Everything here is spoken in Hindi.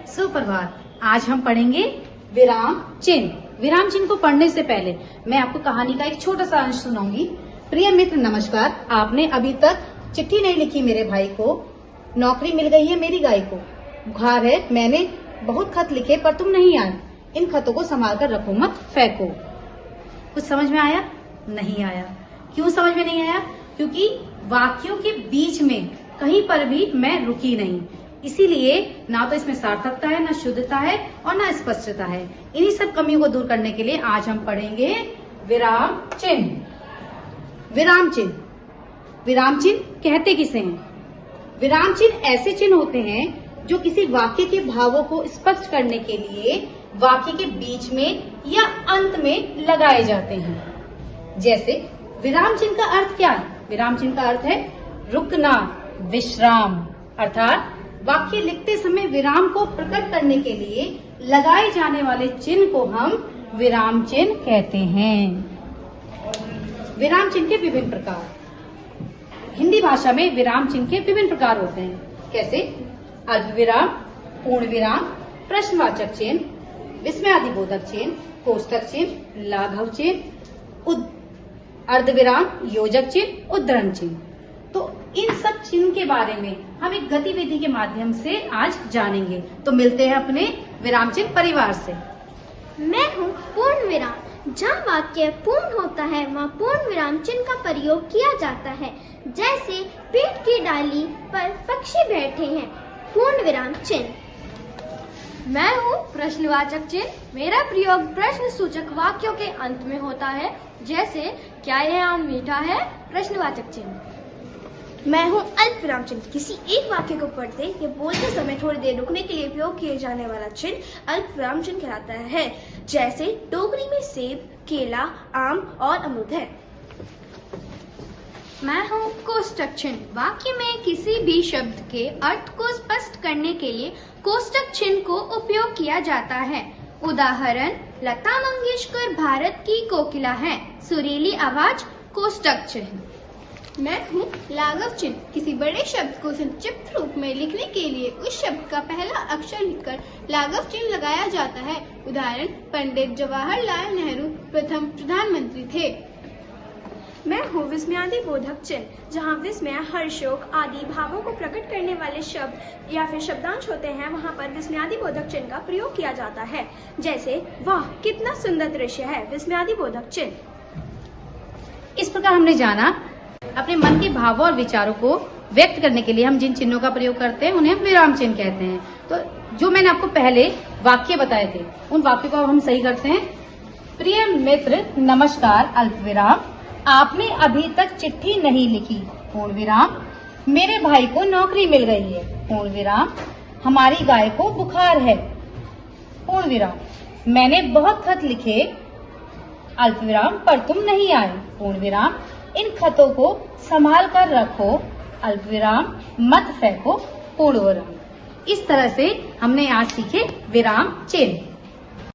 सुप्रभात। आज हम पढ़ेंगे विराम चिन्ह। विराम चिन्ह को पढ़ने से पहले मैं आपको कहानी का एक छोटा सा अंश सुनाऊंगी। प्रिय मित्र नमस्कार। आपने अभी तक चिट्ठी नहीं लिखी मेरे भाई को। नौकरी मिल गई है मेरी गाय को। बुखार है, मैंने बहुत खत लिखे पर तुम नहीं आए। इन खतों को संभाल कर रखो, मत फेंको। कुछ समझ में आया? नहीं आया। क्यों समझ में नहीं आया? क्योंकि वाक्यों के बीच में कहीं पर भी मैं रुकी नहीं, इसीलिए ना तो इसमें सार्थकता है, ना शुद्धता है और ना स्पष्टता है। इन्हीं सब कमियों को दूर करने के लिए आज हम पढ़ेंगे विराम चिन्ह। विराम चिन्ह, विराम चिन्ह कहते किसे हैं? विराम चिन्ह ऐसे चिन्ह होते हैं जो किसी वाक्य के भावों को स्पष्ट करने के लिए वाक्य के बीच में या अंत में लगाए जाते हैं। जैसे विराम चिन्ह का अर्थ क्या है? विराम चिन्ह का अर्थ है रुकना, विश्राम। अर्थात वाक्य लिखते समय विराम को प्रकट करने के लिए लगाए जाने वाले चिन्ह को हम विराम चिन्ह कहते हैं। विराम चिन्ह के विभिन्न प्रकार। हिंदी भाषा में विराम चिन्ह के विभिन्न प्रकार होते हैं। कैसे? अल्पविराम, पूर्ण विराम, प्रश्नवाचक चिन्ह, विस्मयादिबोधक चिन्ह, कोष्टक चिन्ह, लाघव चिन्ह, अर्धविराम, योजक चिन्ह, उद्धरण चिन्ह। तो इन सब चिन्ह के बारे में हम एक गतिविधि के माध्यम से आज जानेंगे। तो मिलते हैं अपने विराम चिन्ह परिवार से। मैं हूँ पूर्ण विराम। जहाँ वाक्य पूर्ण होता है वहाँ पूर्ण विराम चिन्ह का प्रयोग किया जाता है। जैसे पेड़ की डाली पर पक्षी बैठे हैं, पूर्ण विराम चिन्ह। मैं हूँ प्रश्नवाचक चिन्ह। मेरा प्रयोग प्रश्न सूचक वाक्यों के अंत में होता है। जैसे क्या यह आम मीठा है, प्रश्नवाचक चिन्ह। मैं हूँ अल्प विराम चिन्ह। किसी एक वाक्य को पढ़ते या बोलते समय थोड़ी देर रुकने के लिए उपयोग किए जाने वाला चिन्ह अल्प विराम चिन्ह कहलाता है। जैसे टोकरी में सेब, केला, आम और अमरूद है। मैं हूँ कोष्टक चिन्ह। वाक्य में किसी भी शब्द के अर्थ को स्पष्ट करने के लिए कोष्टक चिन्ह को उपयोग किया जाता है। उदाहरण, लता मंगेशकर भारत की कोकिला है, सुरीली आवाज, कोष्टक चिन्ह। मैं हूँ लाघव चिन्ह। किसी बड़े शब्द को संक्षिप्त रूप में लिखने के लिए उस शब्द का पहला अक्षर लिखकर लाघव चिन्ह लगाया जाता है। उदाहरण, पंडित जवाहरलाल नेहरू प्रथम प्रधानमंत्री थे। मैं हूँ विस्मयादिबोधक चिन्ह। जहाँ विस्मय, हर्षोक आदि भावों को प्रकट करने वाले शब्द या फिर शब्दांश होते हैं, वहाँ पर विस्मयादिबोधक चिन्ह का प्रयोग किया जाता है। जैसे वाह कितना सुंदर दृश्य है, विस्मयादिबोधक चिन्ह। इस प्रकार हमने जाना अपने मन के भावों और विचारों को व्यक्त करने के लिए हम जिन चिन्हों का प्रयोग करते हैं उन्हें हम विराम चिन्ह कहते हैं। तो जो मैंने आपको पहले वाक्य बताए थे उन वाक्यों को हम सही करते हैं। प्रिय मित्र नमस्कार, अल्पविराम, आपने अभी तक चिट्ठी नहीं लिखी, पूर्ण विराम, मेरे भाई को नौकरी मिल गई है, पूर्ण विराम, हमारी गाय को बुखार है, पूर्ण विराम, मैंने बहुत खत लिखे, अल्पविराम, पर तुम नहीं आए, पूर्ण विराम, इन खतों को संभाल कर रखो, अल्पविराम, मत फेंको, पूर्ण विराम। इस तरह से हमने आज सीखे विराम चिन्ह।